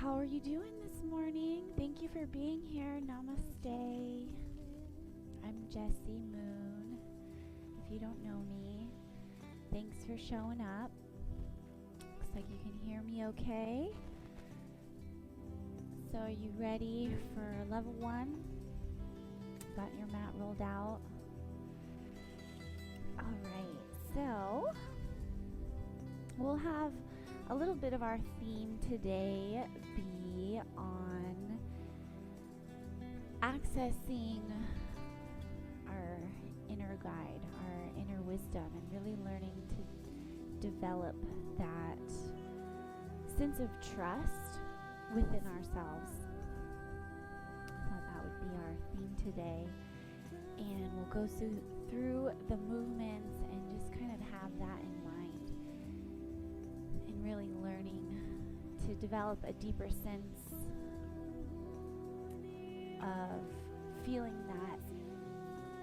How are you doing this morning? Thank you for being here. Namaste. I'm Jessie Moon. If you don't know me, thanks for showing up. Looks like you can hear me okay. So are you ready for level 1? Got your mat rolled out? Alright, so we'll have a little bit of our theme today be on accessing our inner guide, our inner wisdom, and really learning to develop that sense of trust within ourselves. I thought that would be our theme today. And we'll go through the movements and just kind of have that in mind. And really learning to develop a deeper sense of feeling that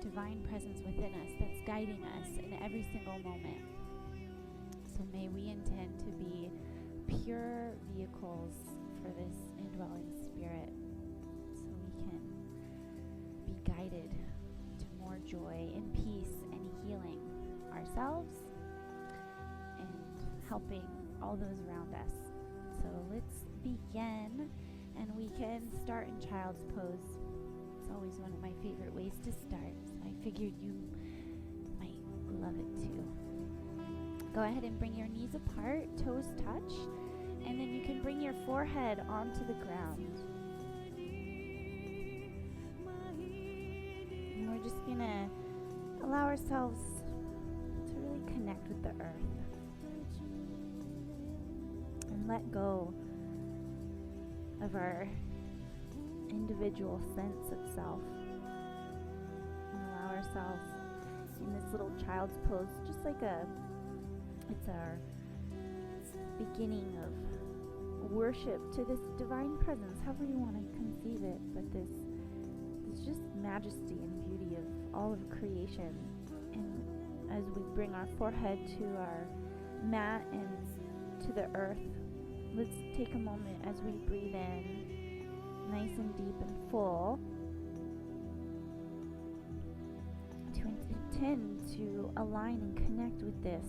divine presence within us that's guiding us in every single moment. So may we intend to be pure vehicles for this indwelling spirit so we can be guided to more joy and peace and healing ourselves and helping all those around us. So let's begin, and we can start in child's pose. It's always one of my favorite ways to start, so I figured you might love it too. Go ahead and bring your knees apart, toes touch, and then you can bring your forehead onto the ground. And we're just gonna allow ourselves to really connect with the earth and let go of our individual sense of self and allow ourselves in this little child's pose, just like it's our beginning of worship to this divine presence, however you want to conceive it, but this just majesty and beauty of all of creation. And as we bring our forehead to our mat and to the earth, let's take a moment as we breathe in nice and deep and full to intend to align and connect with this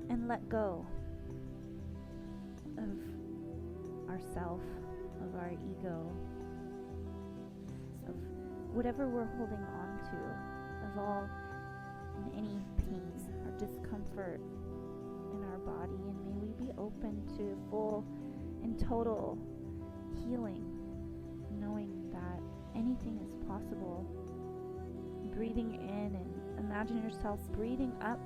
and let go of ourself, of our ego, of whatever we're holding on to, of all and any pain or discomfort in our body, and may we be open to full and total healing, knowing that anything is possible. Breathing in, and imagine yourself breathing up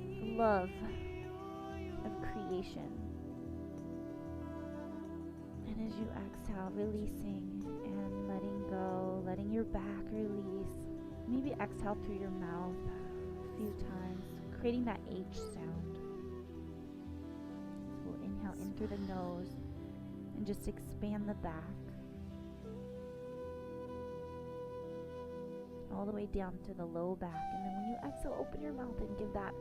the love of creation. And as you exhale, releasing and letting go, letting your back release. Maybe exhale through your mouth a few times, creating that H sound. So we'll inhale in through the nose and just expand the back all the way down to the low back. And then when you exhale, open your mouth and give that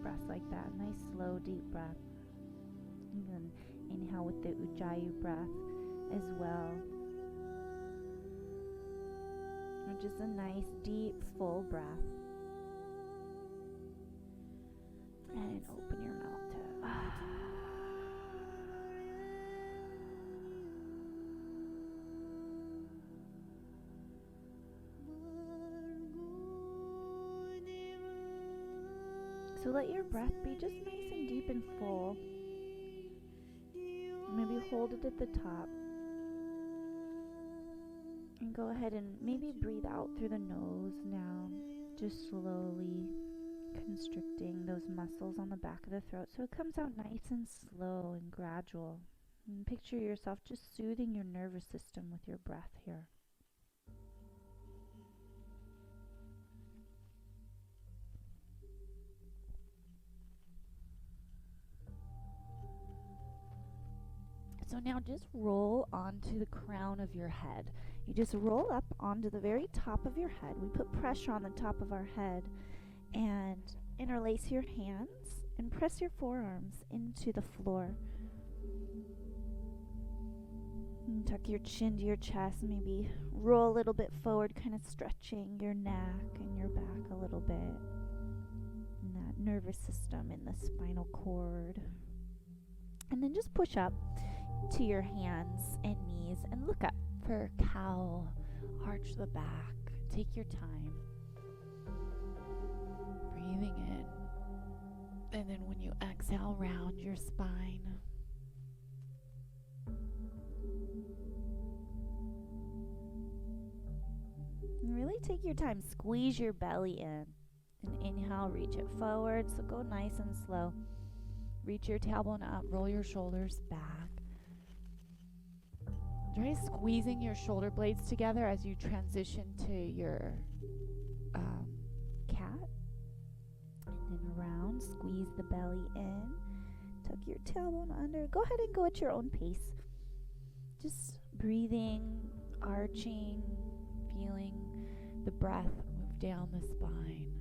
breaths like that. Nice, slow, deep breath. And then inhale with the Ujjayi breath as well. Or just a nice, deep, full breath. And open your mouth to So let your breath be just nice and deep and full. Maybe hold it at the top. And go ahead and maybe breathe out through the nose now, just slowly constricting those muscles on the back of the throat so it comes out nice and slow and gradual. And picture yourself just soothing your nervous system with your breath here. So now just roll onto the crown of your head. You just roll up onto the very top of your head. We put pressure on the top of our head and interlace your hands and press your forearms into the floor. And tuck your chin to your chest, maybe roll a little bit forward, kind of stretching your neck and your back a little bit. And that nervous system in the spinal cord. And then just push up to your hands and knees and look up for cow. Arch the back. Take your time. Breathing in. And then when you exhale, round your spine. And really take your time. Squeeze your belly in. And inhale, reach it forward. So go nice and slow. Reach your tailbone up. Roll your shoulders back. Try squeezing your shoulder blades together as you transition to your cat. And then around. Squeeze the belly in. Tuck your tailbone under. Go ahead and go at your own pace. Just breathing, arching, feeling the breath move down the spine.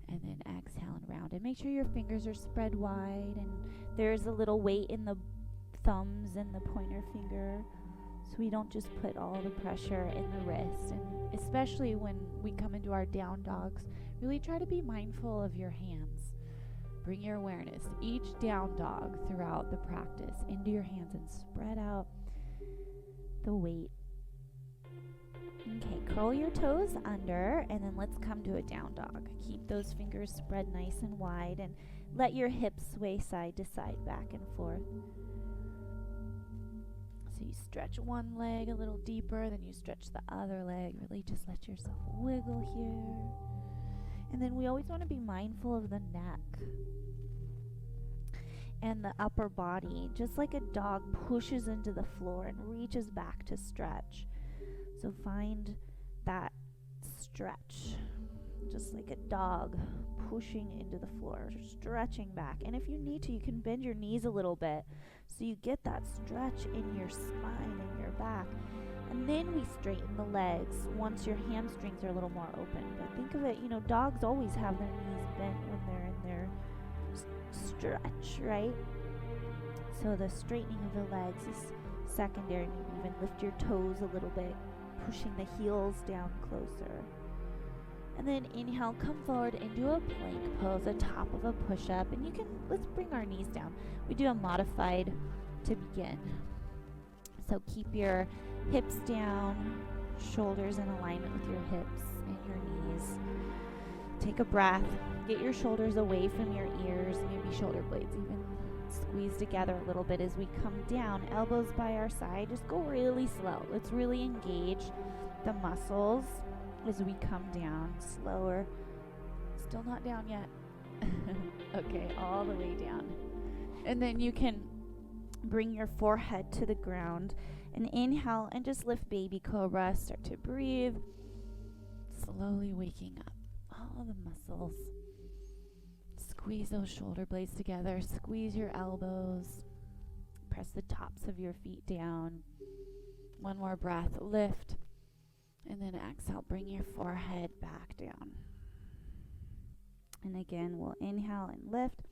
And then exhale and round. And make sure your fingers are spread wide. And there's a little weight in the thumbs and the pointer finger. So we don't just put all the pressure in the wrist. And especially when we come into our down dogs, really try to be mindful of your hands. Bring your awareness, each down dog throughout the practice, into your hands and spread out the weight. Okay, curl your toes under, and then let's come to a down dog. Keep those fingers spread nice and wide, and let your hips sway side to side, back and forth. So you stretch one leg a little deeper, then you stretch the other leg. Really just let yourself wiggle here. And then we always want to be mindful of the neck and the upper body, just like a dog pushes into the floor and reaches back to stretch. So find that stretch, just like a dog pushing into the floor, stretching back. And if you need to, you can bend your knees a little bit so you get that stretch in your spine and your back. And then we straighten the legs once your hamstrings are a little more open. But think of it, dogs always have their knees bent when they're in their stretch, right? So the straightening of the legs is secondary. Maybe even lift your toes a little bit, pushing the heels down closer. And then inhale, come forward into a plank pose, a top of a push-up. And let's bring our knees down. We do a modified to begin. So keep your hips down, shoulders in alignment with your hips and your knees. Take a breath. Get your shoulders away from your ears, maybe shoulder blades even squeeze together a little bit as we come down, elbows by our side. Just go really slow. Let's really engage the muscles as we come down. Slower. Still not down yet. Okay, all the way down. And then you can bring your forehead to the ground and inhale and just lift baby cobra. Start to breathe. Slowly waking up all the muscles. Squeeze those shoulder blades together. Squeeze your elbows. Press the tops of your feet down. One more breath. Lift. And then exhale. Bring your forehead back down. And again, we'll inhale and lift.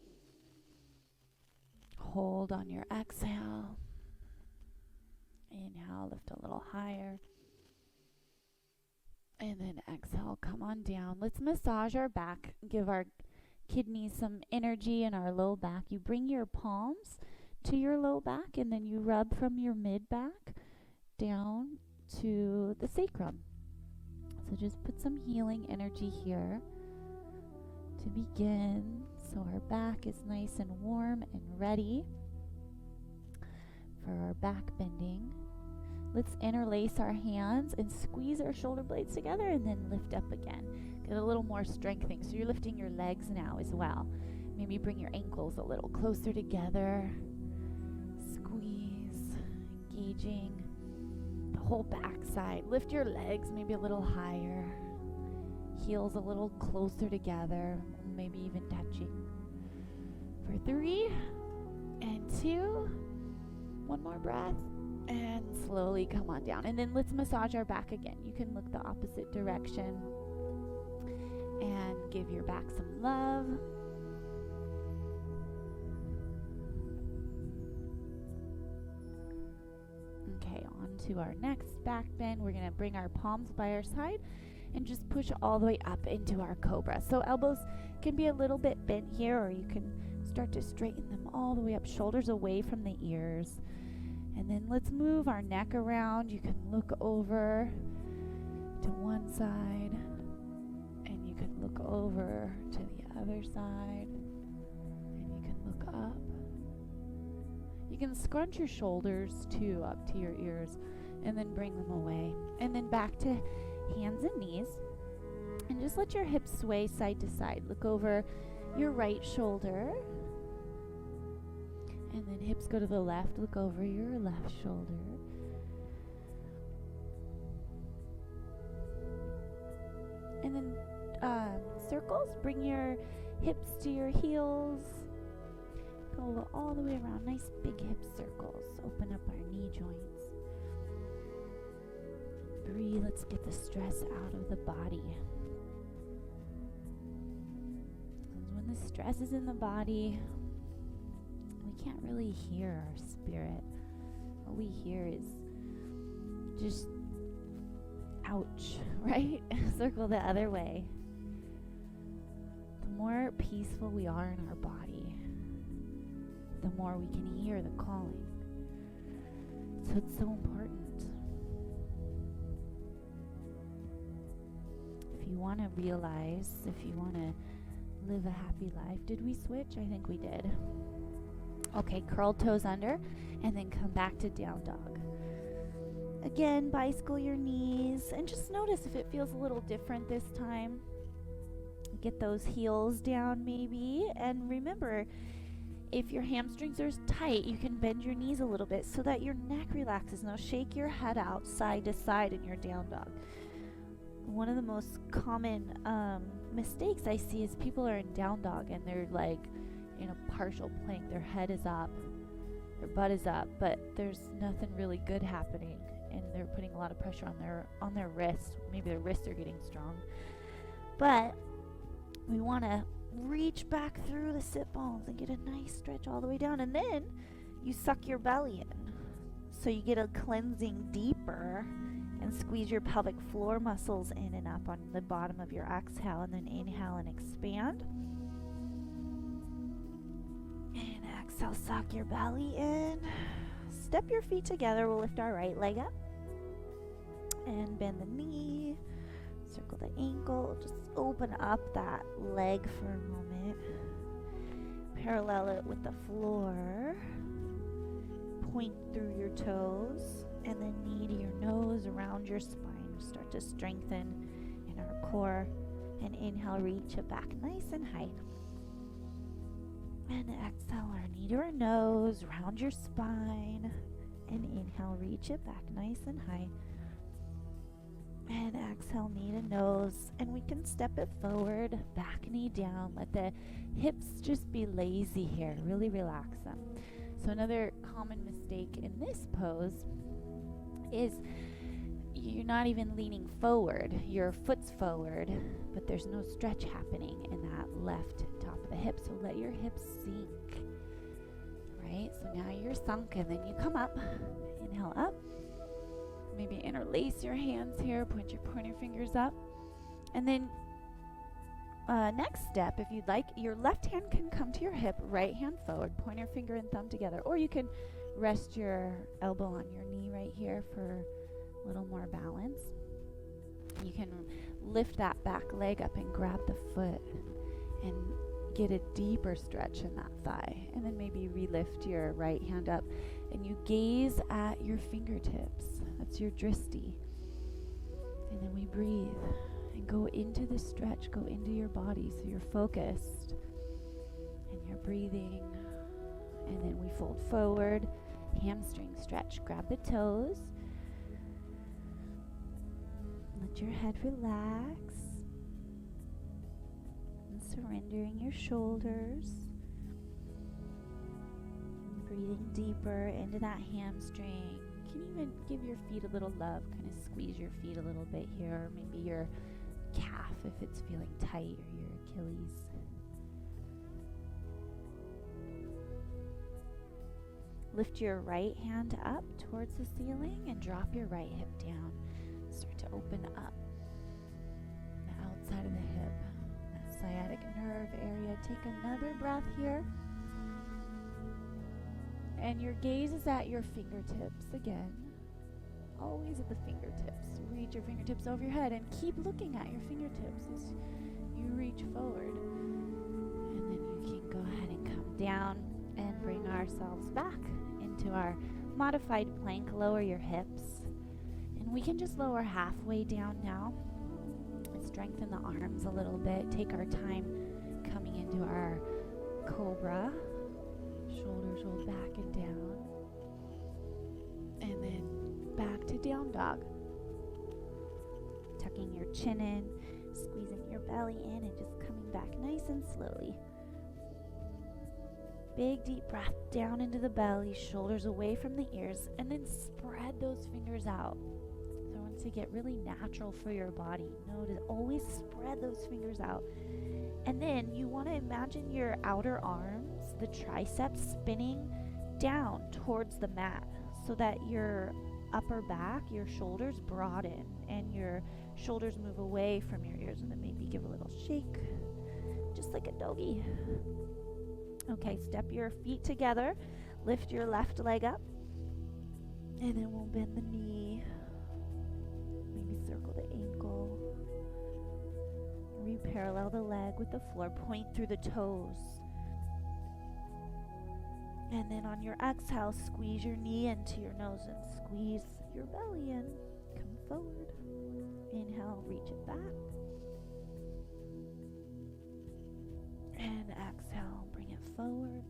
Hold on your exhale. Inhale, lift a little higher. And then exhale, come on down. Let's massage our back. Give our kidneys some energy in our low back. You bring your palms to your low back, and then you rub from your mid back down to the sacrum. So just put some healing energy here to begin. So our back is nice and warm and ready for our back bending. Let's interlace our hands and squeeze our shoulder blades together and then lift up again. Get a little more strengthening. So you're lifting your legs now as well. Maybe bring your ankles a little closer together. Squeeze, engaging the whole back side. Lift your legs maybe a little higher. Heels a little closer together, maybe even touching. For 3 and 2. One more breath. And slowly come on down. And then let's massage our back again. You can look the opposite direction and give your back some love. Okay, on to our next back bend. We're going to bring our palms by our side and just push all the way up into our cobra. So elbows can be a little bit bent here, or you can start to straighten them all the way up, shoulders away from the ears. And then let's move our neck around. You can look over to one side, and you can look over to the other side, and you can look up. You can scrunch your shoulders too up to your ears, and then bring them away. And then back to hands and knees, and just let your hips sway side to side. Look over your right shoulder, and then hips go to the left. Look over your left shoulder. And then circles. Bring your hips to your heels. Go all the way around. Nice big hip circles. Open up our knee joints. Breathe. Let's get the stress out of the body. And when the stress is in the body, we can't really hear our spirit. What we hear is just ouch, right? Circle the other way. The more peaceful we are in our body, the more we can hear the calling. So it's so important. If you want to realize, if you want to live a happy life, did we switch? I think we did. Okay, curl toes under, and then come back to down dog. Again, bicycle your knees, and just notice if it feels a little different this time. Get those heels down maybe, and remember, if your hamstrings are tight, you can bend your knees a little bit so that your neck relaxes. Now shake your head out side to side in your down dog. One of the most common mistakes I see is people are in down dog and they're like in a partial plank. Their head is up, their butt is up, but there's nothing really good happening, and they're putting a lot of pressure on their wrists. Maybe their wrists are getting strong, but we want to reach back through the sit bones and get a nice stretch all the way down, and then you suck your belly in, so you get a cleansing deeper, and squeeze your pelvic floor muscles in and up on the bottom of your exhale, and then inhale and expand. And exhale, suck your belly in. Step your feet together. We'll lift our right leg up and bend the knee. Circle the ankle. Just open up that leg for a moment. Parallel it with the floor. Point through your toes, and then knee to your nose around your spine. Start to strengthen in our core. And inhale, reach it back nice and high. And exhale, our knee to our nose, round your spine. And inhale, reach it back nice and high. And exhale, knee to nose. And we can step it forward, back knee down. Let the hips just be lazy here. Really relax them. So another common mistake in this pose is you're not even leaning forward. Your foot's forward, but there's no stretch happening in that left top of the hip. So let your hips sink, right? So now you're sunk, and then you come up. Inhale up. Maybe interlace your hands here. Point your pointer fingers up. And then next step, if you'd like, your left hand can come to your hip, right hand forward, pointer finger and thumb together. Or you can rest your elbow on your knee right here for a little more balance. You can lift that back leg up and grab the foot and get a deeper stretch in that thigh. And then maybe relift your right hand up and you gaze at your fingertips. That's your drishti. And then we breathe and go into the stretch, go into your body so you're focused and you're breathing. And then we fold forward, hamstring stretch. Grab the toes. Let your head relax. And surrendering your shoulders. Breathing deeper into that hamstring. can even give your feet a little love, kind of squeeze your feet a little bit here, or maybe your calf if it's feeling tight, or your Achilles. Lift your right hand up towards the ceiling and drop your right hip down. Start to open up the outside of the hip, that sciatic nerve area. Take another breath here. And your gaze is at your fingertips again. Always at the fingertips. Reach your fingertips over your head and keep looking at your fingertips as you reach forward. And then you can go ahead and come down and bring ourselves back into our modified plank. Lower your hips. And we can just lower halfway down now. And strengthen the arms a little bit. Take our time coming into our cobra. Shoulders rolled back and down. And then back to down dog. Tucking your chin in, squeezing your belly in, and just coming back nice and slowly. Big deep breath down into the belly, shoulders away from the ears, and then spread those fingers out. So I want to get really natural for your body. Notice, always spread those fingers out. And then you want to imagine your outer arms, the triceps, spinning down towards the mat so that your upper back, your shoulders broaden and your shoulders move away from your ears, and then maybe give a little shake, just like a doggy. Okay, step your feet together, lift your left leg up, and then we'll bend the knee, maybe circle the ankle. Reparallel the leg with the floor, point through the toes. And then on your exhale, squeeze your knee into your nose and squeeze your belly in. Come forward. Inhale, reach it back. And exhale, bring it forward.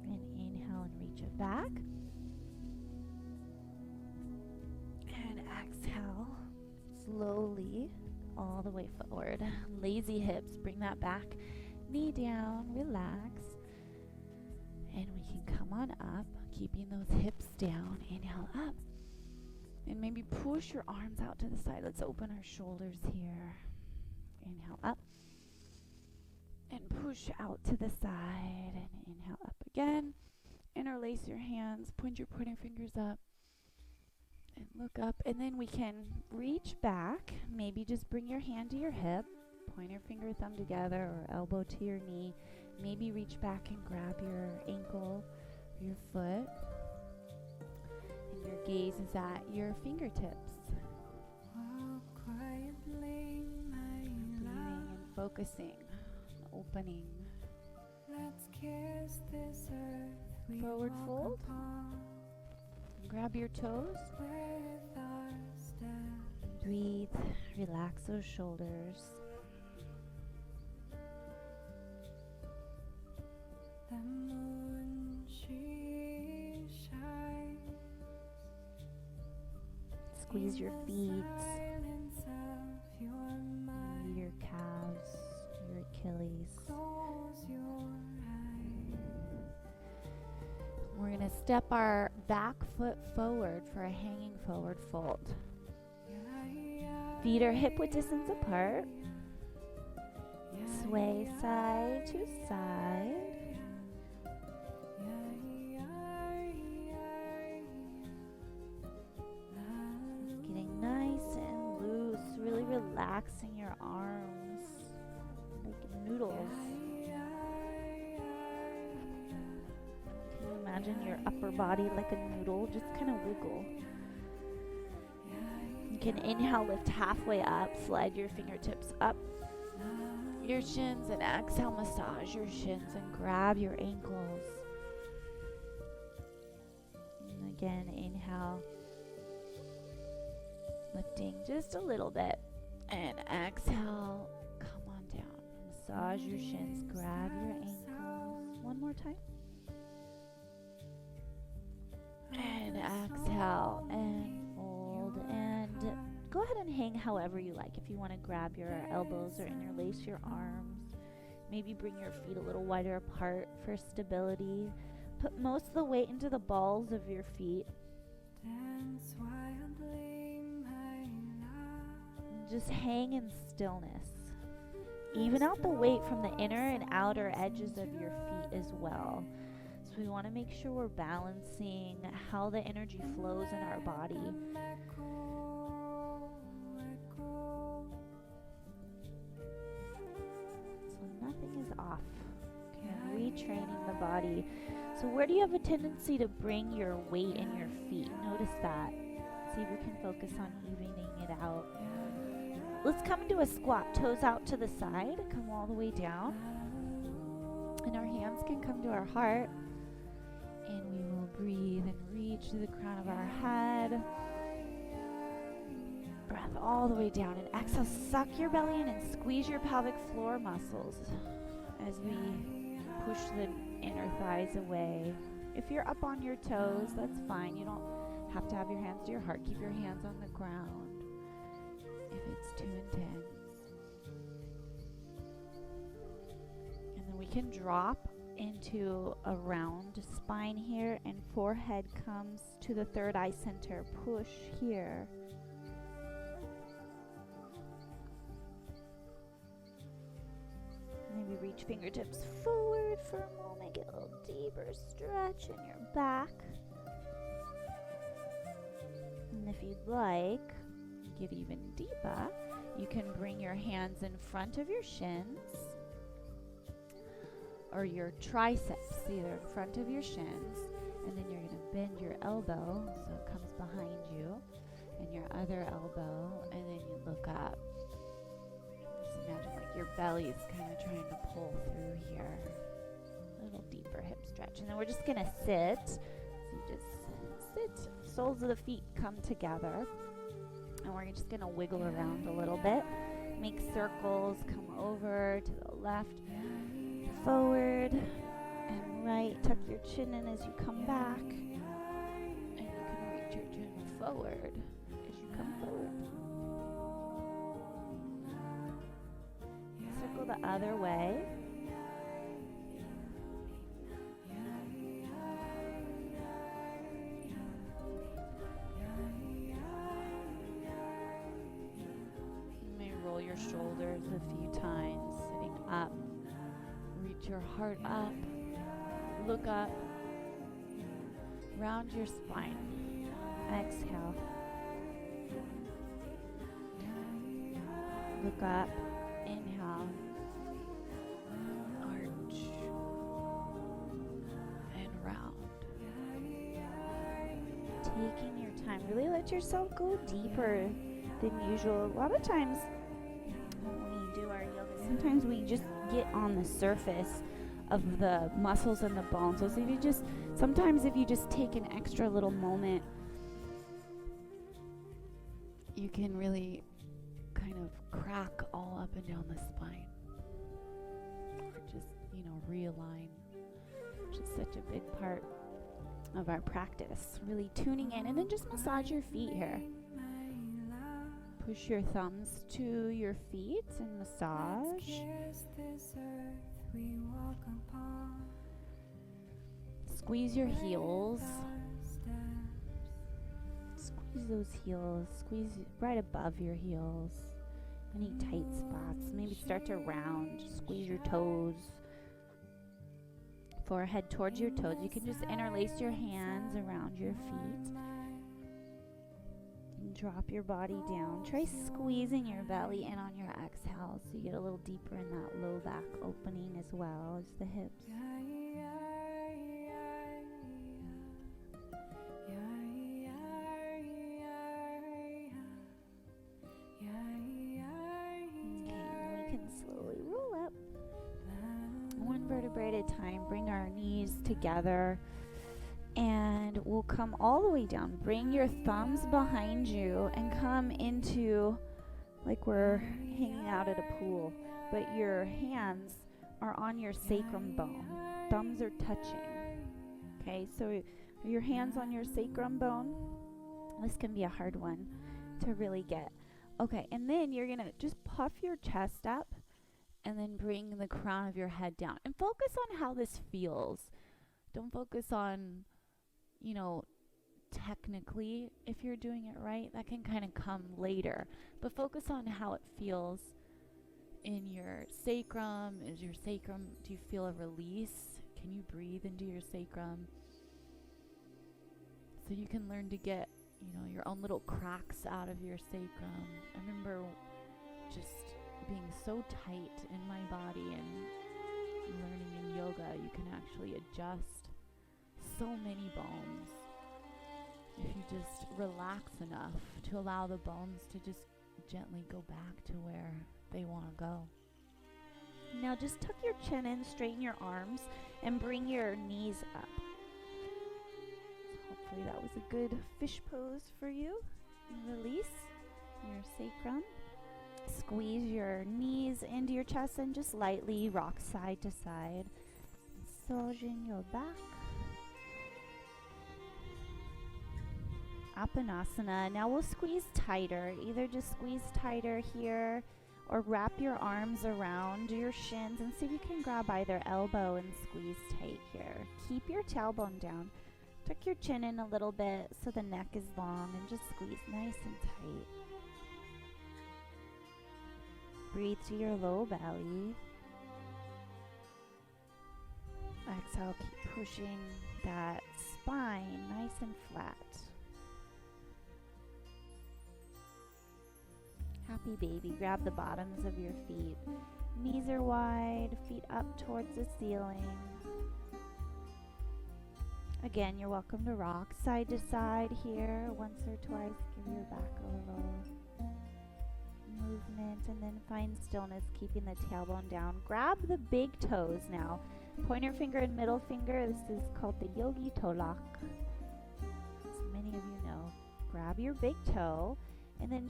And inhale and reach it back. And exhale. Slowly all the way forward. Lazy hips, bring that back. Knee down, relax. And we can come on up, keeping those hips down. Inhale up. And maybe push your arms out to the side. Let's open our shoulders here. Inhale up. And push out to the side. And inhale up again. Interlace your hands. Point your pointer fingers up. And look up, and then we can reach back. Maybe just bring your hand to your hip, pointer finger, thumb together, or elbow to your knee. Maybe reach back and grab your ankle or your foot. And your gaze is at your fingertips. Breathing and focusing, opening. Forward fold. Grab your toes. Breathe, relax those shoulders. The moon, she shines. Squeeze your feet, your calves, your Achilles. We're going to step our back foot forward for a hanging forward fold. Feet are hip width distance apart. Sway side to side. Getting nice and loose, really relaxing your arms like noodles. Imagine your upper body like a noodle, just kind of wiggle. You can inhale, lift halfway up, slide your fingertips up your shins, and exhale, massage your shins and grab your ankles. And again, inhale, lifting just a little bit, and exhale, come on down. Massage your shins, grab your ankles. One more time. And exhale and fold, and go ahead and hang however you like. If you want to grab your elbows or interlace your arms, maybe bring your feet a little wider apart for stability. Put most of the weight into the balls of your feet. Just hang in stillness. Even out the weight from the inner and outer edges of your feet as well. So we want to make sure we're balancing how the energy flows in our body. So nothing is off. Okay, retraining the body. So where do you have a tendency to bring your weight in your feet? Notice that. See if you can focus on evening it out. Let's come into a squat, toes out to the side, come all the way down. And our hands can come to our heart. And we will breathe and reach to the crown of our head. Breath all the way down. And exhale, suck your belly in and squeeze your pelvic floor muscles as we push the inner thighs away. If you're up on your toes, that's fine. You don't have to have your hands to your heart. Keep your hands on the ground if it's too intense. And then we can drop into a round spine here, and forehead comes to the third eye center. Push here. Maybe reach fingertips forward for a moment. Get a little deeper stretch in your back. And if you'd like, get even deeper, you can bring your hands in front of your shins or your triceps, either in front of your shins, and then you're going to bend your elbow so it comes behind you, and your other elbow, and then you look up. Just imagine like your belly's kind of trying to pull through here. A little deeper hip stretch. And then we're just going to sit. So you just sit. Soles of the feet come together. And we're just going to wiggle around a little bit. Make circles. Come over to the left, forward, and right. Tuck your chin in as you come back. And you can reach your chin forward as you come forward. Circle the other way. You may roll your shoulders a few times, sitting up. Reach your heart up. Look up. Round your spine. Exhale. Look up. Inhale. Arch. And round. Taking your time. Really let yourself go deeper than usual. A lot of times when we do our yoga, sometimes we just get on the surface of the muscles and the bones. So sometimes if you just take an extra little moment, you can really kind of crack all up and down the spine. Or just, realign, which is such a big part of our practice. Really tuning in, and then just massage your feet here. Push your thumbs to your feet and massage. Squeeze your heels. Squeeze those heels. Squeeze right above your heels. Any tight spots. Maybe start to round. Squeeze your toes. Forehead towards your toes. You can just interlace your hands around your feet. Drop your body down. Try squeezing your belly in on your exhale so you get a little deeper in that low back opening as well as the hips. Okay, and we can slowly roll up. One vertebrae at a time. Bring our knees together. And we'll come all the way down. Bring your thumbs behind you and come into like we're hanging out at a pool. But your hands are on your sacrum bone. Thumbs are touching. Okay, so are your hands on your sacrum bone? This can be a hard one to really get. Okay, and then you're going to just puff your chest up and then bring the crown of your head down. And focus on how this feels Don't focus on, you know, technically if you're doing it right. That can kind of come later. But focus on how it feels in your sacrum. Is your sacrum, do you feel a release? Can you breathe into your sacrum? So you can learn to get, you know, your own little cracks out of your sacrum. I remember just being so tight in my body, and learning in yoga you can actually adjust so many bones if you just relax enough to allow the bones to just gently go back to where they want to go. Now just tuck your chin in, straighten your arms, and bring your knees up. So hopefully that was a good fish pose for you. And release your sacrum. Squeeze your knees into your chest and just lightly rock side to side, massaging your back. Apanasana. Now we'll squeeze tighter. Either just squeeze tighter here or wrap your arms around your shins and see if you can grab either elbow and squeeze tight here. Keep your tailbone down. Tuck your chin in a little bit so the neck is long and just squeeze nice and tight. Breathe to your low belly. Exhale, keep pushing that spine nice and flat. Happy baby. Grab the bottoms of your feet. Knees are wide, feet up towards the ceiling. Again, you're welcome to rock side to side here once or twice. Give your back a little movement, and then find stillness, keeping the tailbone down. Grab the big toes now. Pointer finger and middle finger. This is called the Yogi Toe Lock, as many of you know. Grab your big toe, and then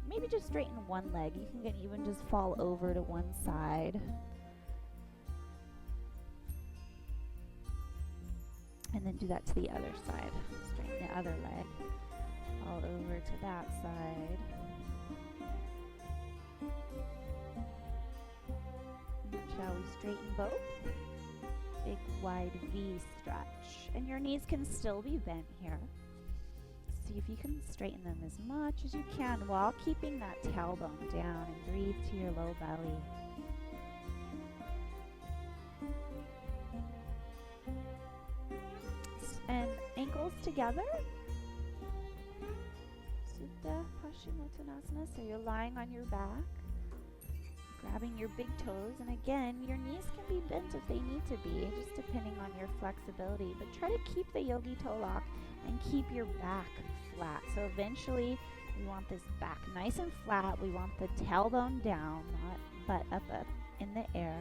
maybe just straighten one leg. You can even just fall over to one side. And then do that to the other side. Straighten the other leg. Fall over to that side. Shall we straighten both? Big wide V stretch. And your knees can still be bent here. See if you can straighten them as much as you can while keeping that tailbone down, and breathe to your low belly. And ankles together. Supta Paschimottanasana. So you're lying on your back, grabbing your big toes, and again, your knees can be bent if they need to be, just depending on your flexibility. But try to keep the Yogi Toe Lock and keep your back flat. So eventually, we want this back nice and flat. We want the tailbone down, not butt up in the air.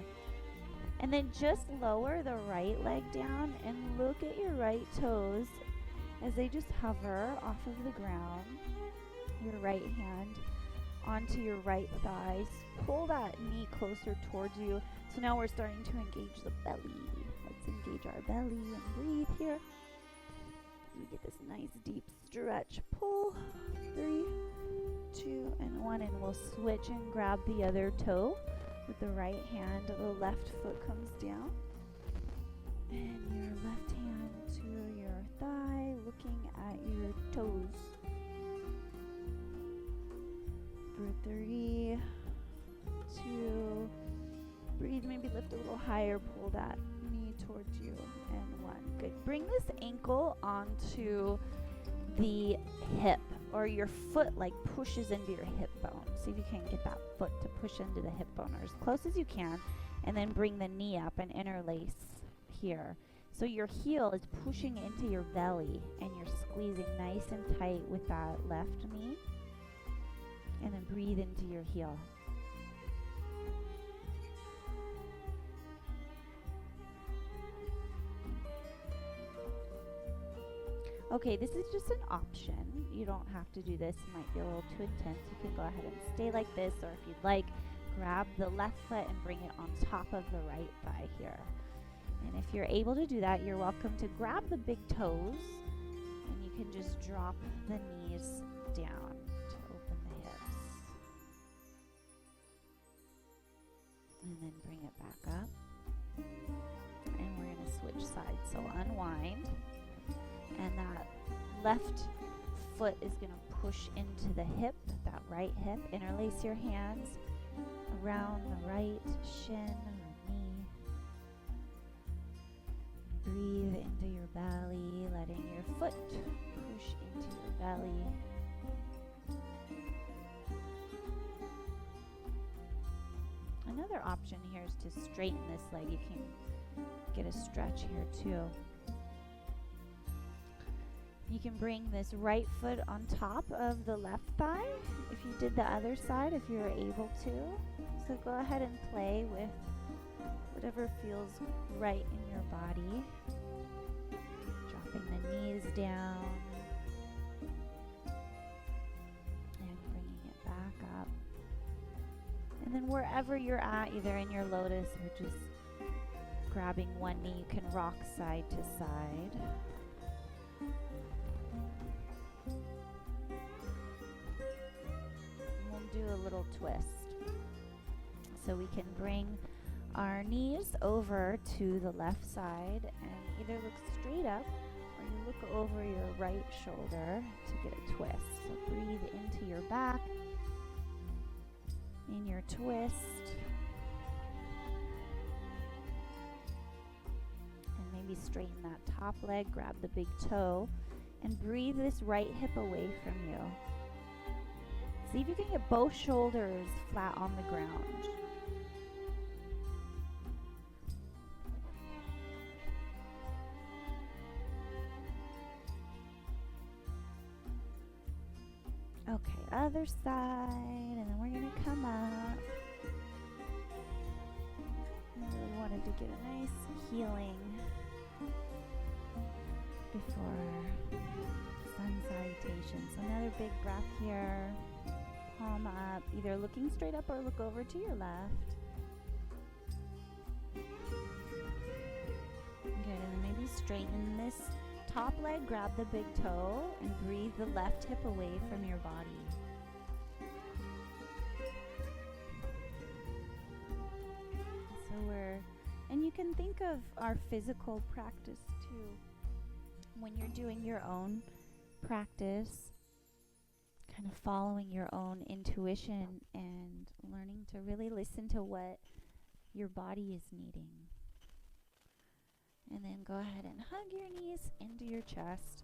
And then just lower the right leg down and look at your right toes as they just hover off of the ground. Your right hand onto your right thighs. Pull that knee closer towards you. So now we're starting to engage the belly. Let's engage our belly and breathe here. We get this nice deep stretch. Pull. 3, 2, and 1. And we'll switch and grab the other toe with the right hand. The left foot comes down. And your left hand to your thigh, looking at your toes. For 3, 2, breathe, maybe lift a little higher, pull that knee towards you, and 1. Good. Bring this ankle onto the hip, or your foot like pushes into your hip bone. See if you can get that foot to push into the hip bone, or as close as you can, and then bring the knee up and interlace here. So your heel is pushing into your belly, and you're squeezing nice and tight with that left knee. And then breathe into your heel. Okay, this is just an option. You don't have to do this. It might be a little too intense. You can go ahead and stay like this, or if you'd like, grab the left foot and bring it on top of the right thigh here. And if you're able to do that, you're welcome to grab the big toes, and you can just drop the knees down. And then bring it back up. And we're going to switch sides. So unwind. left foot is going to push into the hip, that right hip. Interlace your hands around the right shin or knee. Breathe into your belly, letting your foot push into your belly. Another option here is to straighten this leg. You can get a stretch here too. You can bring this right foot on top of the left thigh if you did the other side, if you're able to. So go ahead and play with whatever feels right in your body. Dropping the knees down and bringing it back up. And then wherever you're at, either in your lotus or just grabbing one knee, you can rock side to side. Do a little twist. So we can bring our knees over to the left side and either look straight up or you look over your right shoulder to get a twist. So breathe into your back in your twist. And maybe straighten that top leg, grab the big toe, and breathe this right hip away from you. See if you can get both shoulders flat on the ground. Okay, other side, and then we're gonna come up. I really wanted to get a nice healing before sun salutation. So another big breath here. Palm up, either looking straight up or look over to your left. Good, and then maybe straighten this top leg, grab the big toe, and breathe the left hip away from your body. So and you can think of our physical practice too. When you're doing your own practice, kind of following your own intuition and learning to really listen to what your body is needing. And then go ahead and hug your knees into your chest.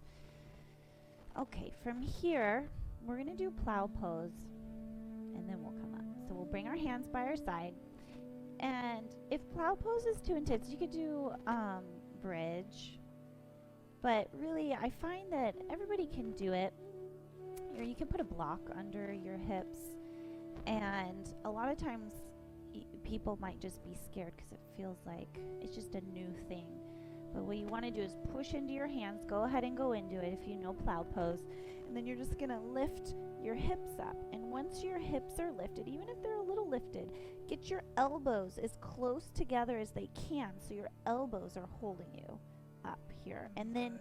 Okay, from here, we're going to do plow pose, and then we'll come up. So we'll bring our hands by our side. And if plow pose is too intense, you could do bridge. But really, I find that everybody can do it. Or you can put a block under your hips, and a lot of times people might just be scared because it feels like it's just a new thing. But what you want to do is push into your hands. Go ahead and go into it if you know plow pose, and then you're just going to lift your hips up. And once your hips are lifted, even if they're a little lifted, get your elbows as close together as they can so your elbows are holding you up here, and then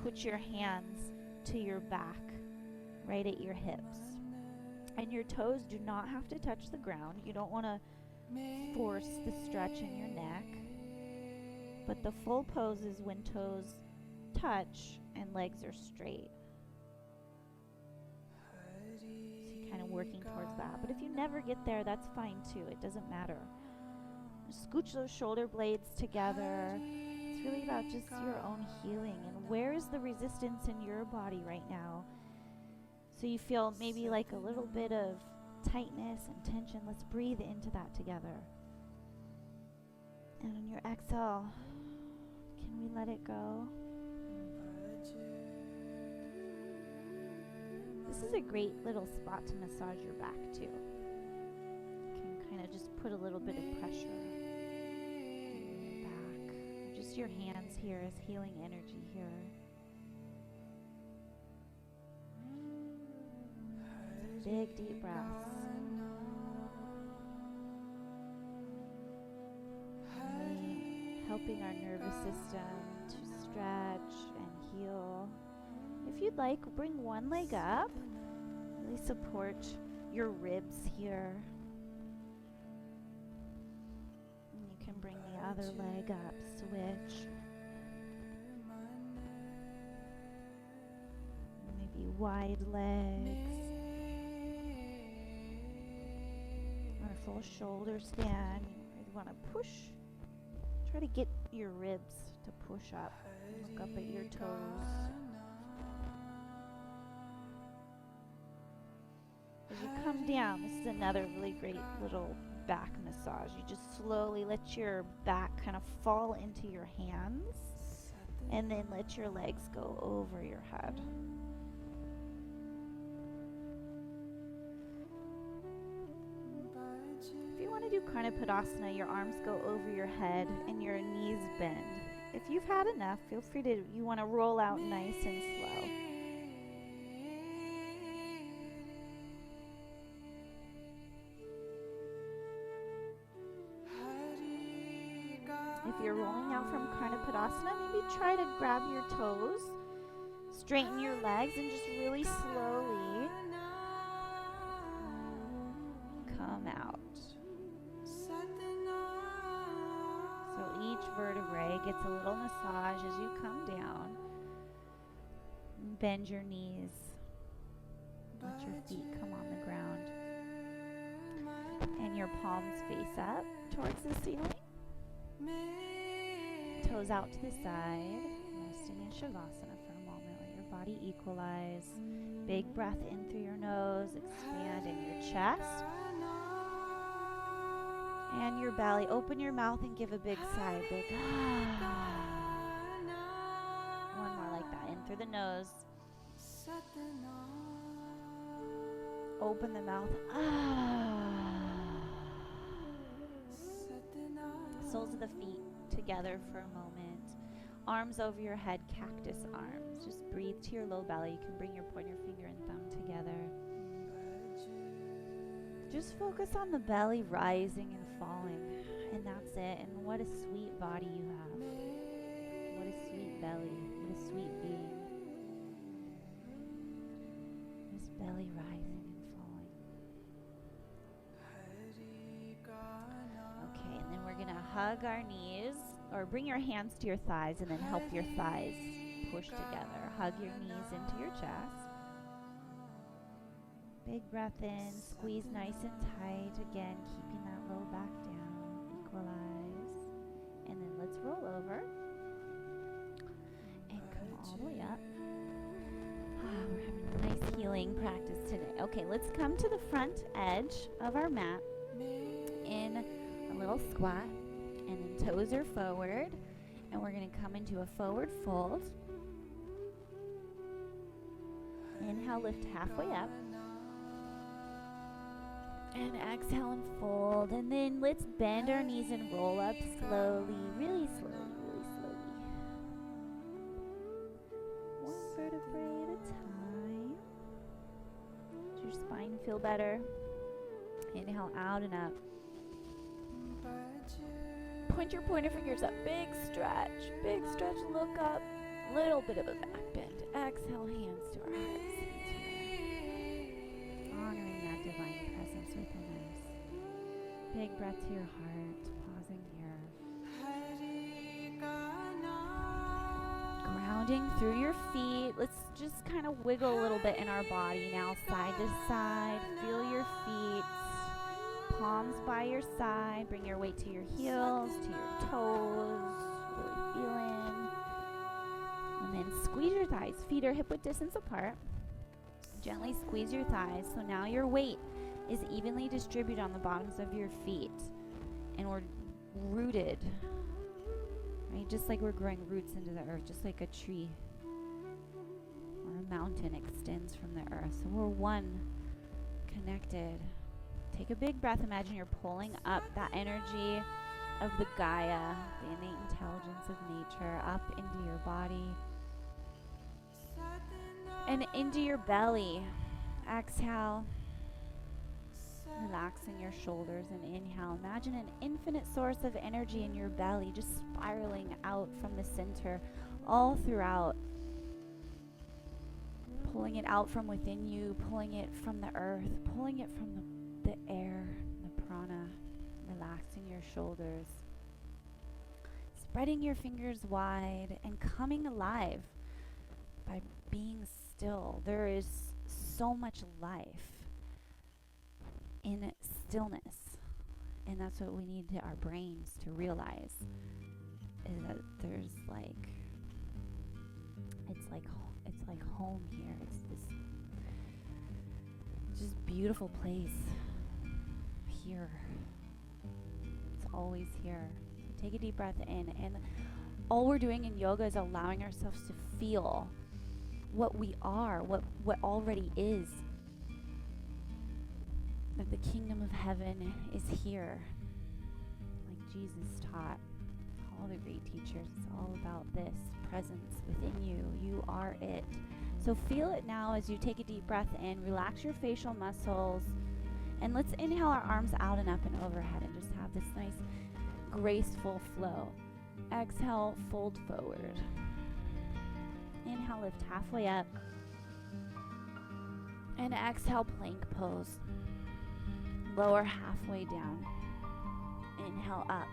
put your hands to your back, right at your hips. And your toes do not have to touch the ground. You don't want to force the stretch in your neck. But the full pose is when toes touch and legs are straight. So you're kind of working towards that. But if you never get there, that's fine too. It doesn't matter. Scooch those shoulder blades together. It's really about just your own healing. And where is the resistance in your body right now? So you feel maybe like a little bit of tightness and tension. Let's breathe into that together. And on your exhale, can we let it go? This is a great little spot to massage your back too. You can kind of just put a little bit of pressure on your back. Or just your hands here as healing energy here. Big deep breaths. Helping our nervous system to stretch and heal. If you'd like, bring one leg up. Really support your ribs here. And you can bring the other leg up, switch. wide legs. On a full shoulder stand, you want to push. Try to get your ribs to push up. Look up at your toes. As you come down, this is another really great little back massage. You just slowly let your back kind of fall into your hands and then let your legs go over your head. If you want to do Karna Padasana, your arms go over your head and your knees bend. If you've had enough, feel free to, you want to roll out nice and slow. If you're rolling out from Karna Padasana, maybe try to grab your toes, straighten your legs, and just really slowly come out. So each vertebrae gets a little massage as you come down. Bend your knees. Let your feet come on the ground. And your palms face up towards the ceiling. Toes out to the side, resting in Shavasana for a moment. Let your body equalize. Big breath in through your nose, expand in your chest. And your belly. Open your mouth and give a big sigh. Big one more like that. In through the nose. Open the mouth. Soles of the feet together for a moment. Arms over your head, cactus arms. Just breathe to your low belly. You can bring your pointer finger and thumb together. Just focus on the belly rising and falling. And that's it. And what a sweet body you have. What a sweet belly. What a sweet being. This belly rising and falling. Okay, and then we're going to hug our knees, or bring your hands to your thighs and then help your thighs push together. Hug your knees into your chest. Big breath in, squeeze nice and tight. Again, keeping that low back down. Equalize. And then let's roll over. And come all the way up. We're having a nice healing practice today. Okay, let's come to the front edge of our mat in a little squat. And then toes are forward. And we're going to come into a forward fold. Inhale, lift halfway up. And exhale and fold. And then let's bend our knees and roll up slowly, really slowly, really slowly. One vertebrae at a time. Does your spine feel better? Inhale out and up. Point your pointer fingers up. Big stretch, look up. Little bit of a back bend. Exhale, hands to our hearts. Honoring that divine presence within us. Big breath to your heart, pausing here. Grounding through your feet. Let's just kind of wiggle a little bit in our body now, side to side. Feel your feet. Palms by your side. Bring your weight to your heels, to your toes. Really feeling. And then squeeze your thighs. Feet are hip-width distance apart. Gently squeeze your thighs. So now your weight is evenly distributed on the bottoms of your feet. And we're rooted. Right? Just like we're growing roots into the earth. Just like a tree or a mountain extends from the earth. So we're one, connected. Take a big breath. Imagine you're pulling up that energy of the Gaia, the innate intelligence of nature, up into your body and into your belly. Exhale, relaxing your shoulders, and inhale. Imagine an infinite source of energy in your belly, just spiraling out from the center all throughout. Pulling it out from within you, pulling it from the earth, pulling it from the air, the prana, relaxing your shoulders, spreading your fingers wide and coming alive by being still. still. There is so much life in stillness. And that's what we need our brains to realize, is that there's like, it's like home here. It's this just beautiful place here. It's always here. Take a deep breath in, and all we're doing in yoga is allowing ourselves to feel what we are, what already is. That the kingdom of heaven is here, like Jesus taught all the great teachers. It's all about this presence within you. You are it. So feel it now as you take a deep breath in. Relax your facial muscles, and let's inhale our arms out and up and overhead, and just have this nice graceful flow. Exhale, fold forward. Inhale, lift halfway up, and exhale, plank pose. Lower halfway down. Inhale up.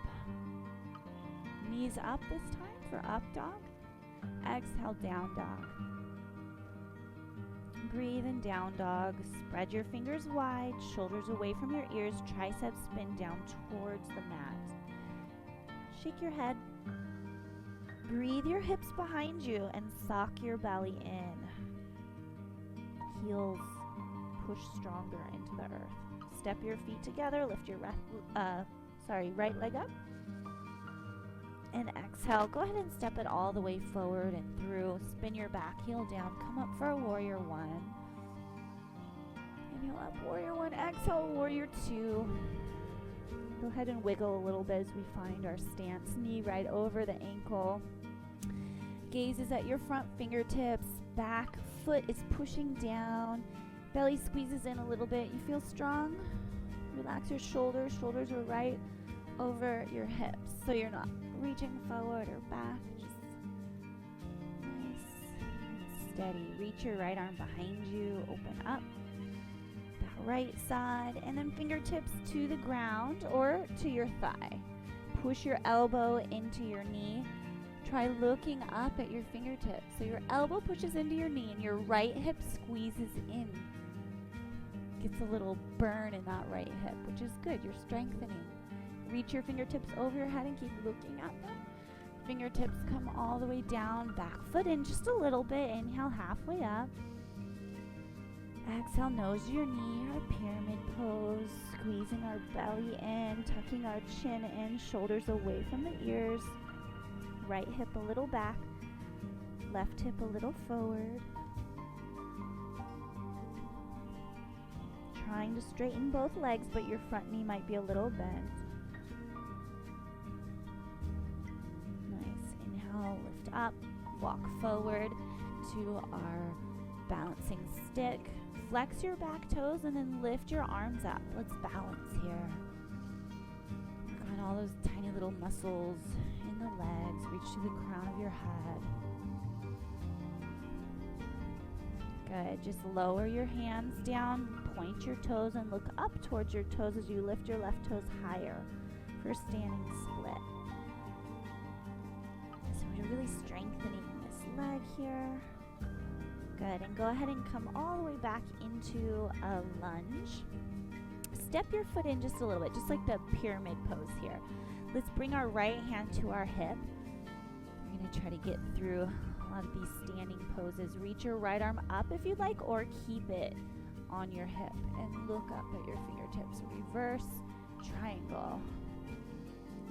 Knees up this time for up dog. Exhale, down dog. Breathe in down dog. Spread your fingers wide, shoulders away from your ears, triceps spin down towards the mat. Shake your head. Breathe your hips behind you and sock your belly in. Heels push stronger into the earth. Step your feet together, lift your right leg up. And exhale, go ahead and step it all the way forward and through. Spin your back heel down, come up for a warrior one. Inhale up, warrior one. Exhale, warrior two. Go ahead and wiggle a little bit as we find our stance. Knee right over the ankle. Gaze is at your front fingertips. Back foot is pushing down. Belly squeezes in a little bit. You feel strong? Relax your shoulders. Shoulders are right over your hips, so you're not reaching forward or back. Just nice and steady. Reach your right arm behind you. Open up that right side, and then fingertips to the ground or to your thigh. Push your elbow into your knee. Try looking up at your fingertips. So your elbow pushes into your knee and your right hip squeezes in. Gets a little burn in that right hip, which is good. You're strengthening. Reach your fingertips over your head and keep looking at them. Fingertips come all the way down. Back foot in just a little bit. Inhale, halfway up. Exhale, nose to your knee, our pyramid pose. Squeezing our belly in, tucking our chin in, shoulders away from the ears. Right hip a little back. Left hip a little forward. Trying to straighten both legs, but your front knee might be a little bent. Nice. Inhale, lift up, walk forward to our balancing stick. Flex your back toes and then lift your arms up. Let's balance here. Work on all those tiny little muscles in the legs. Reach to the crown of your head. Good. Just lower your hands down, point your toes, and look up towards your toes as you lift your left toes higher for standing split. So we're really strengthening this leg here. Good. And go ahead and come all the way back into a lunge. Step your foot in just a little bit, just like the pyramid pose here. Let's bring our right hand to our hip. We're going to try to get through a lot of these standing poses. Reach your right arm up if you'd like, or keep it on your hip and look up at your fingertips. Reverse triangle.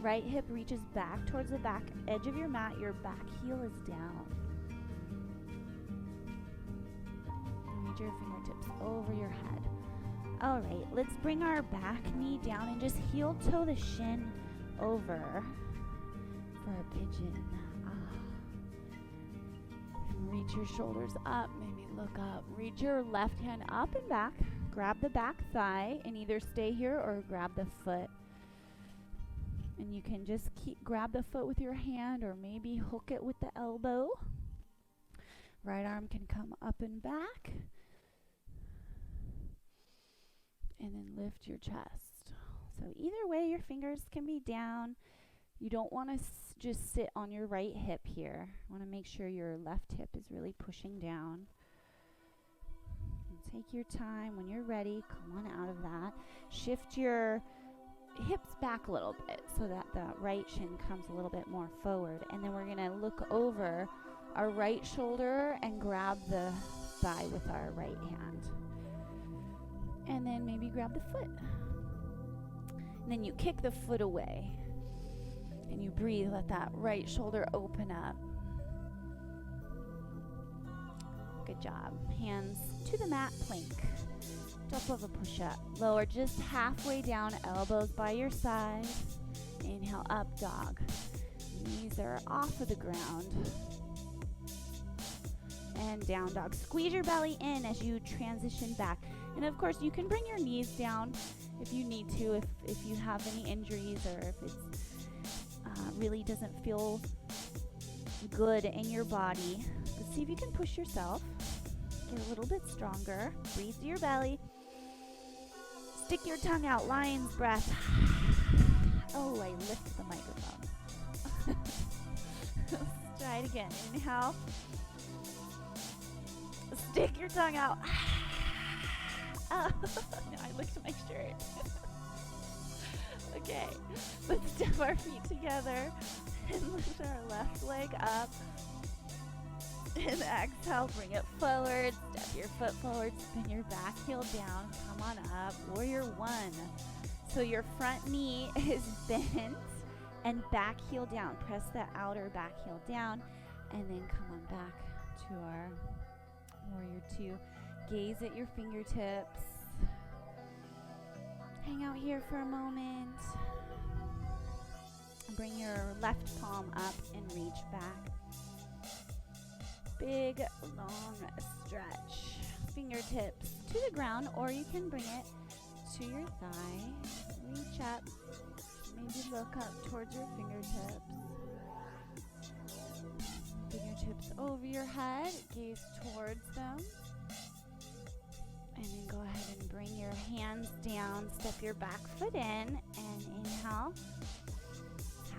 Right hip reaches back towards the back edge of your mat. Your back heel is down. Reach your fingertips over your head. All right, let's bring our back knee down and just heel toe the shin over for a pigeon. Reach your shoulders up, maybe look up. Reach your left hand up and back. Grab the back thigh and either stay here or grab the foot. And you can just grab the foot with your hand or maybe hook it with the elbow. Right arm can come up and back. And then lift your chest. So either way, your fingers can be down. You don't want to just sit on your right hip here. You want to make sure your left hip is really pushing down. Take your time. When you're ready, come on out of that. Shift your hips back a little bit so that the right shin comes a little bit more forward. And then we're going to look over our right shoulder and grab the thigh with our right hand. And then maybe grab the foot. And then you kick the foot away. And you breathe. Let that right shoulder open up. Good job. Hands to the mat, plank. Top of a push-up. Lower just halfway down, elbows by your side. Inhale, up dog. Knees are off of the ground. And down dog. Squeeze your belly in as you transition back. And of course, you can bring your knees down if you need to, if you have any injuries or if it's really doesn't feel good in your body. But see if you can push yourself. Get a little bit stronger. Breathe to your belly. Stick your tongue out. Lion's breath. Oh, I lifted the microphone. Let's try it again. Inhale. Stick your tongue out. Oh, no, I looked at my shirt. Okay, let's step our feet together and lift our left leg up. And exhale, bring it forward. Step your foot forward, spin your back heel down. Come on up, warrior one. So your front knee is bent and back heel down. Press the outer back heel down and then come on back to our warrior two. Gaze at your fingertips. Hang out here for a moment. Bring your left palm up and reach back. Big, long stretch. Fingertips to the ground, or you can bring it to your thigh. Reach up. Maybe look up towards your fingertips. Fingertips over your head. Gaze towards them. And then go ahead and bring your hands down. Step your back foot in and inhale.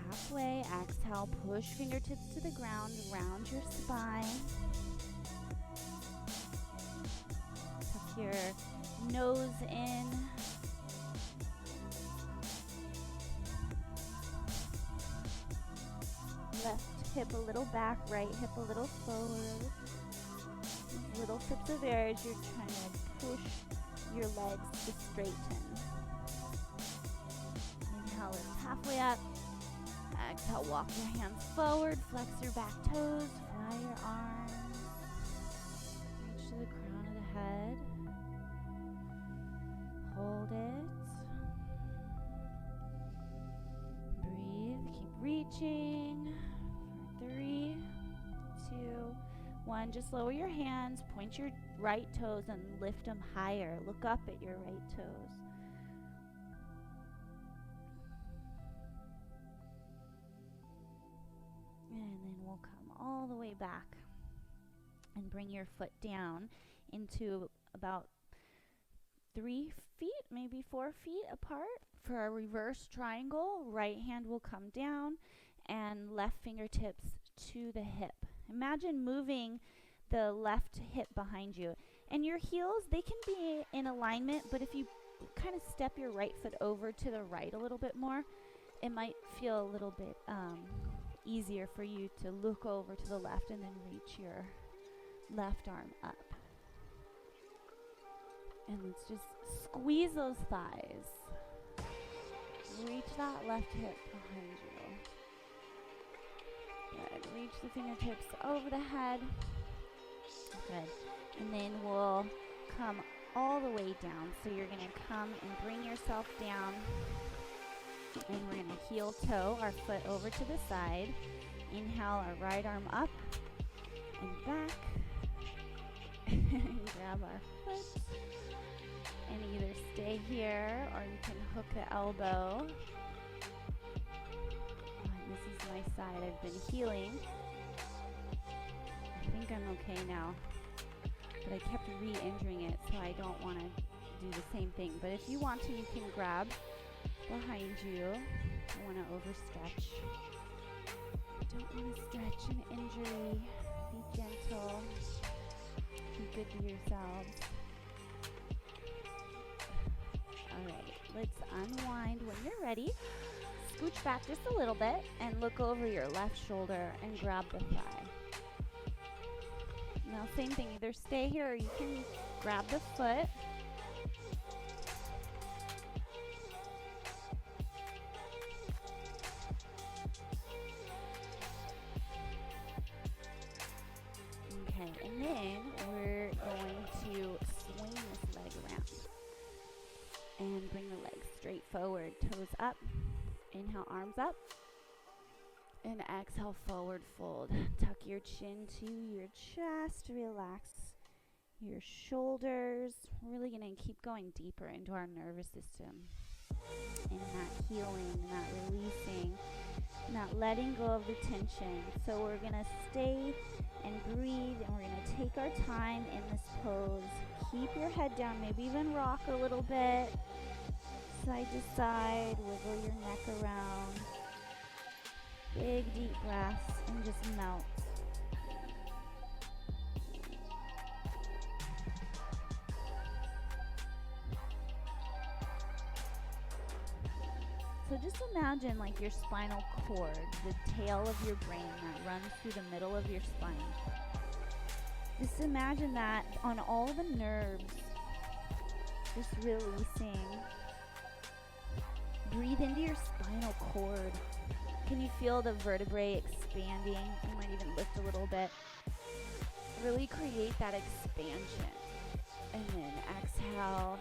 Halfway, exhale, push fingertips to the ground, round your spine. Tuck your nose in. Left hip a little back, right hip a little forward. Little sips of air as you're trying to push your legs to straighten. Inhale, lift halfway up. Exhale, walk your hands forward, flex your back toes, fly your arms. Reach to the crown of the head. Hold it. Breathe, keep reaching. For 3, 2, 1. Just lower your hands, point your right toes and lift them higher. Look up at your right toes. And then we'll come all the way back and bring your foot down into about 3 feet, maybe 4 feet apart for a reverse triangle. Right hand will come down and left fingertips to the hip. Imagine moving the left hip behind you. And your heels, they can be in alignment, but if you kind of step your right foot over to the right a little bit more, it might feel a little bit easier for you to look over to the left and then reach your left arm up. And let's just squeeze those thighs. Reach that left hip behind you. Good. Reach the fingertips over the head. Good. And then we'll come all the way down. So you're going to come and bring yourself down. And we're going to heel toe our foot over to the side. Inhale our right arm up and back. And grab our foot. And either stay here or you can hook the elbow. This is my side. I've been healing. I think I'm okay now. But I kept re-injuring it, so I don't want to do the same thing. But if you want to, you can grab behind you. I want to overstretch. Don't want to stretch an injury. Be gentle. Be good to yourselves. Let's unwind. When you're ready, scooch back just a little bit and look over your left shoulder and grab the thigh. Now, same thing, either stay here or you can grab the foot. Okay, and then we're going to swing this leg around and bring the legs straight forward, toes up. Inhale, arms up. And exhale, forward fold. Tuck your chin to your chest. Relax your shoulders. We're really going to keep going deeper into our nervous system. And that healing, that releasing, not letting go of the tension. So we're going to stay and breathe, and we're going to take our time in this pose. Keep your head down, maybe even rock a little bit. Side to side, wiggle your neck around. Big deep breaths and just melt. So just imagine like your spinal cord, the tail of your brain that runs through the middle of your spine. Just imagine that on all the nerves, just releasing. Breathe into your spinal cord. Can you feel the vertebrae expanding? You might even lift a little bit. Really create that expansion. And then exhale.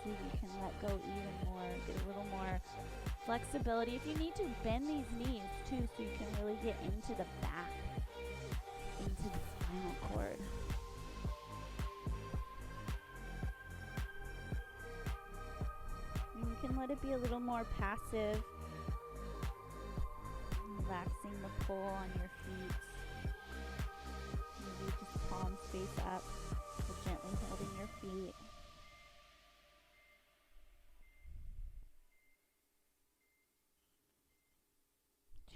See if you can let go even more. Get a little more flexibility. If you need to, bend these knees too so you can really get into the back, into the spinal cord. And you can let it be a little more passive. Relaxing the pull on your feet. Maybe just palms face up. So gently holding your feet.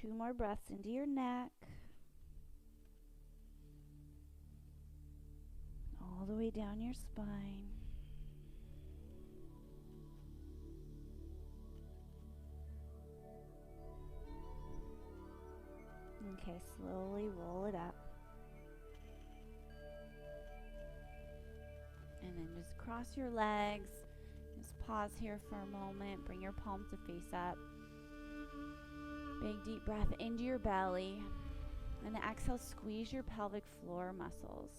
Two more breaths into your neck. All the way down your spine. Okay, slowly roll it up. And then just cross your legs. Just pause here for a moment. Bring your palms to face up. Big deep breath into your belly. And then exhale, squeeze your pelvic floor muscles.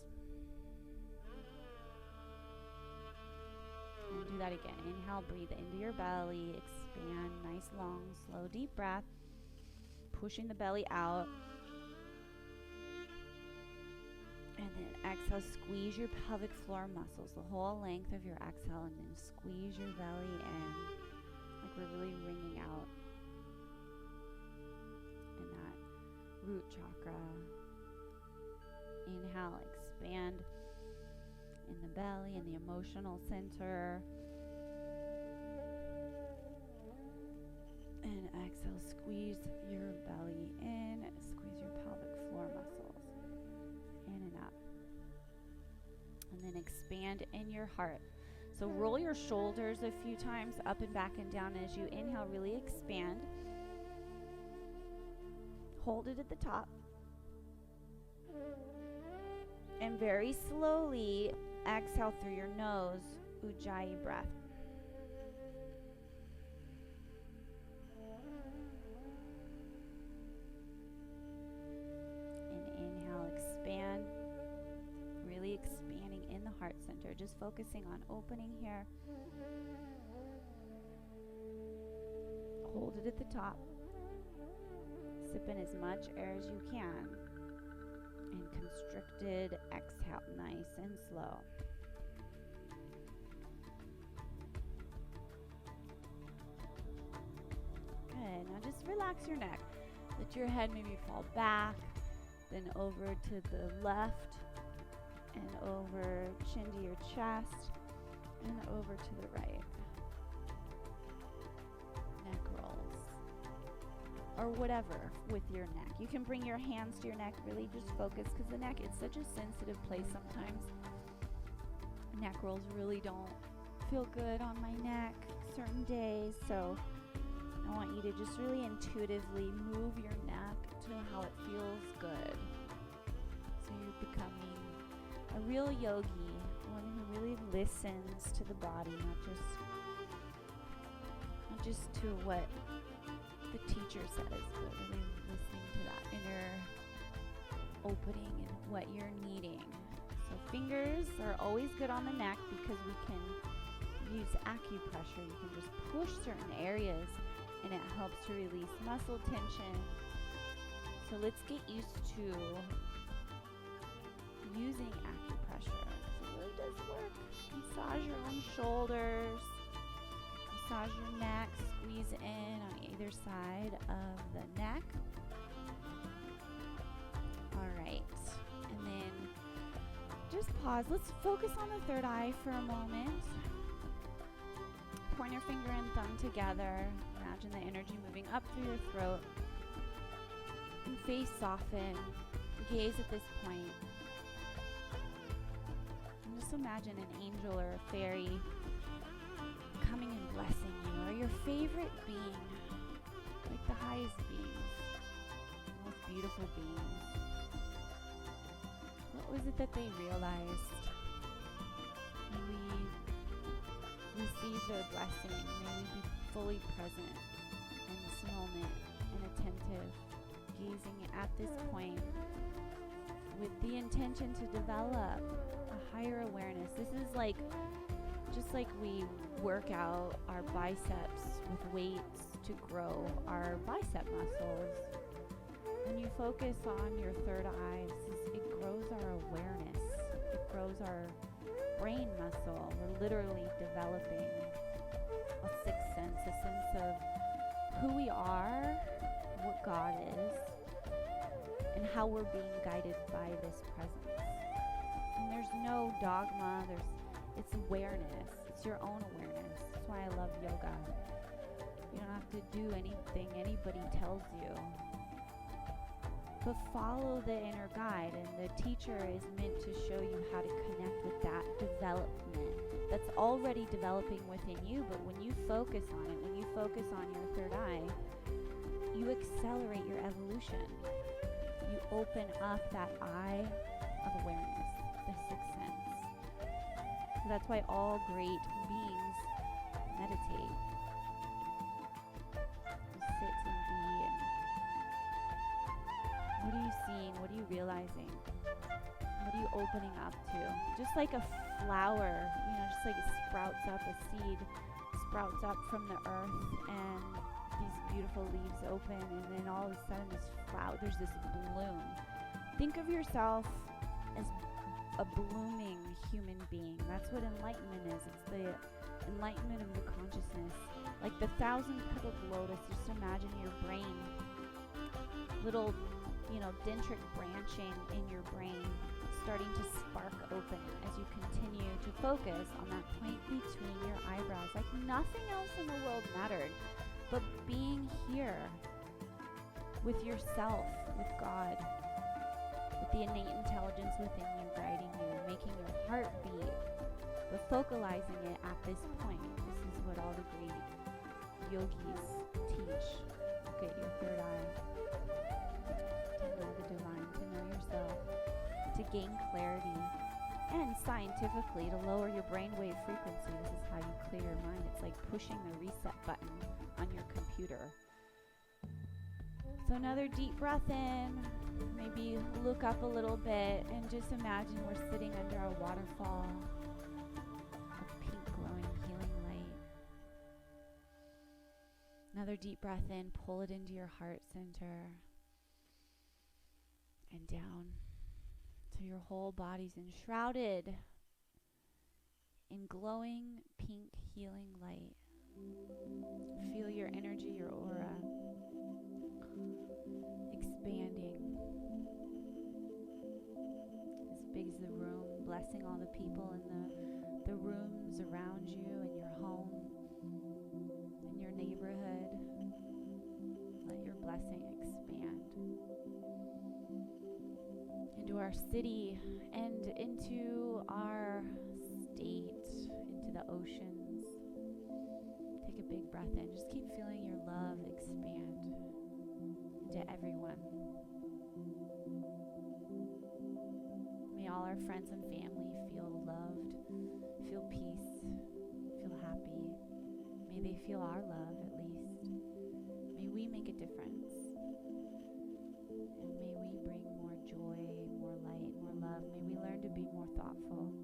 And do that again. Inhale, breathe into your belly. Expand, nice, long, slow, deep breath. Pushing the belly out. And then exhale, squeeze your pelvic floor muscles, the whole length of your exhale, and then squeeze your belly in, like we're really wringing out in that root chakra. Inhale, expand in the belly, in the emotional center. And exhale, squeeze your belly in, squeeze your pelvic floor muscles, in and up. And then expand in your heart. So roll your shoulders a few times up and back and down as you inhale, really expand. Hold it at the top. And very slowly exhale through your nose, Ujjayi breath. Expanding in the heart center, just focusing on opening here. Hold it at the top. Sip in as much air as you can. And constricted exhale, nice and slow. Good. Now just relax your neck. Let your head maybe fall back, then over to the left. And over, chin to your chest, and over to the right. Neck rolls. Or whatever with your neck. You can bring your hands to your neck, really just focus, because the neck is such a sensitive place sometimes. Neck rolls really don't feel good on my neck certain days. So I want you to just really intuitively move your neck to how it feels good. So you're becoming a real yogi, one who really listens to the body, not just to what the teacher says, but really listening to that inner opening and what you're needing. So fingers are always good on the neck because we can use acupressure. You can just push certain areas and it helps to release muscle tension. So let's get used to using acupressure. So it really does work. Massage your own shoulders. Massage your neck, squeeze in on either side of the neck. All right, and then just pause. Let's focus on the third eye for a moment. Pointer finger and thumb together. Imagine the energy moving up through your throat. And face soften. Gaze at this point. And just imagine an angel or a fairy coming and blessing you, or your favorite being, like the highest beings, the most beautiful beings. What was it that they realized? May we receive their blessing. May we be fully present in this moment and attentive, gazing at this point with the intention to develop a higher awareness. This is like, just like we work out our biceps with weights to grow our bicep muscles. When you focus on your third eye, it grows our awareness. It grows our brain muscle. We're literally developing a sixth sense, a sense of who we are, what God is, and how we're being guided by this presence. And there's no dogma, it's awareness. It's your own awareness. That's why I love yoga. You don't have to do anything anybody tells you. But follow the inner guide, and the teacher is meant to show you how to connect with that development that's already developing within you. But when you focus on it, when you focus on your third eye, you accelerate your evolution. You open up that eye of awareness, the sixth sense. So that's why all great beings meditate. You sit and be, and what are you seeing? What are you realizing? What are you opening up to? Just like a flower, just like it sprouts up, a seed sprouts up from the earth, and these beautiful leaves open, and then all of a sudden this flower, there's this bloom. Think of yourself as a blooming human being. That's what enlightenment is. It's the enlightenment of the consciousness. Like the 1,000-petaled lotus, just imagine your brain, little, dendritic branching in your brain starting to spark open as you continue to focus on that point between your eyebrows. Like nothing else in the world mattered but being here with yourself, with God, with the innate intelligence within you guiding you, making your heart beat, but focalizing it at this point. This is what all the great yogis teach. Look at your third eye. To know the divine, to know yourself, to gain clarity, and scientifically to lower your brainwave frequency. This is how you clear your mind. It's like pushing the reset button on your computer. So another deep breath in. Maybe look up a little bit and just imagine we're sitting under a waterfall of pink glowing healing light. Another deep breath in. Pull it into your heart center and down. So your whole body's enshrouded in glowing pink healing light. Feel your energy, your aura expanding as big as the room, blessing all the people in the rooms around you, in your home, in your neighborhood. Let your blessing expand into our city and into our state, into the oceans, big breath in. Just keep feeling your love expand into everyone. May all our friends and family feel loved, feel peace, feel happy. May they feel our love at least. May we make a difference. And may we bring more joy, more light, more love. May we learn to be more thoughtful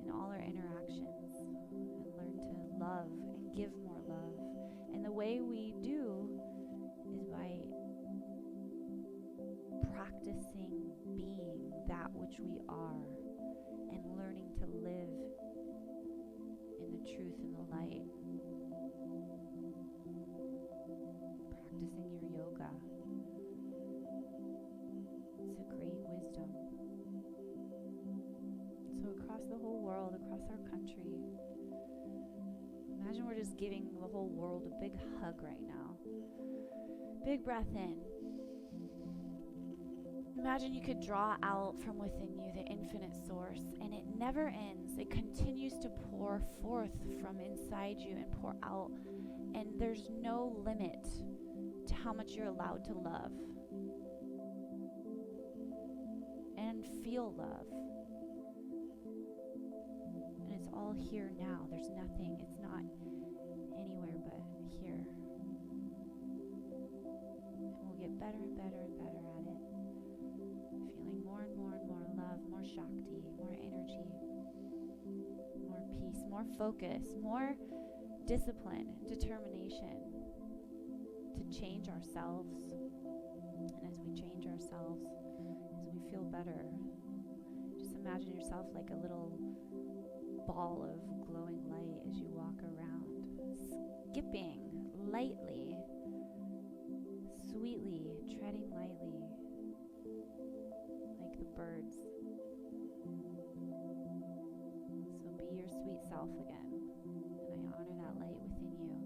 in all our interactions and learn to love and give more love. And the way we do is by practicing being that which we are and learning to live in the truth and the light. Practicing your yoga. It's a great wisdom. So across the whole world, across our country, imagine we're just giving the whole world a big hug right now. Big breath in. Imagine you could draw out from within you the infinite source, and it never ends. It continues to pour forth from inside you and pour out, and there's no limit to how much you're allowed to love and feel love. And it's all here now. There's nothing. It's not anywhere but here. And we'll get better and better and better at it. Feeling more and more and more love, more Shakti, more energy, more peace, more focus, more discipline, determination to change ourselves. And as we change ourselves, as we feel better, just imagine yourself like a little ball of glowing light as you walk around, skipping lightly, sweetly, treading lightly, like the birds. So be your sweet self again, and I honor that light within you.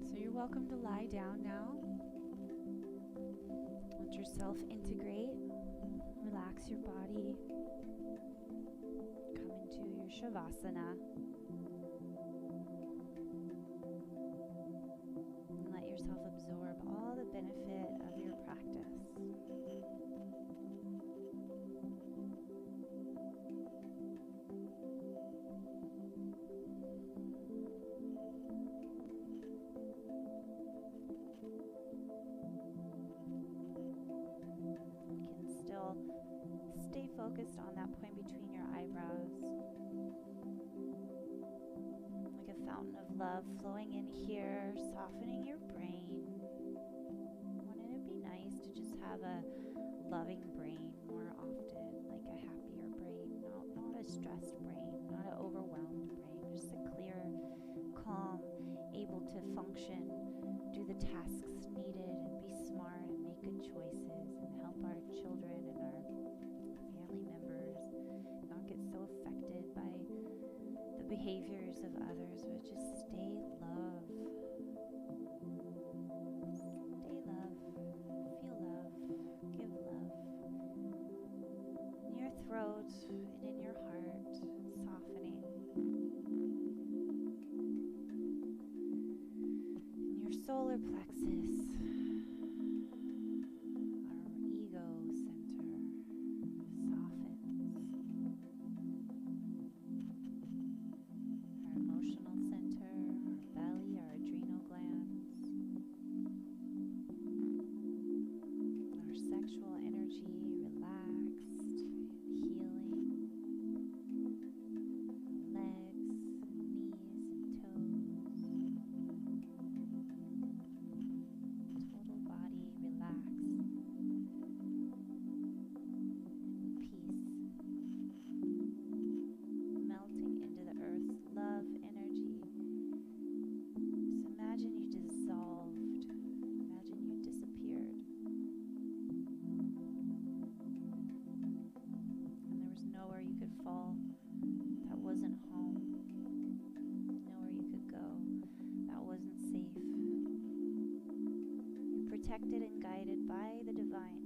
So you're welcome to lie down now. Let yourself integrate. Relax your body. Come into your Shavasana. And let yourself absorb all the benefit of your practice. Stay focused on that point between your eyebrows, like a fountain of love flowing in here, softening your brain. Wouldn't it be nice to just have a loving brain more often, like a happier brain, not a stressed brain, not an overwhelmed brain, just a clear, calm, able to function, do the tasks needed, and be smart and make good choices and help our children and our family members not get so affected by the behaviors of others, but just stay love. Stay love. Feel love. Give love. In your throat and in your heart, softening. In your solar plexus, protected and guided by the divine.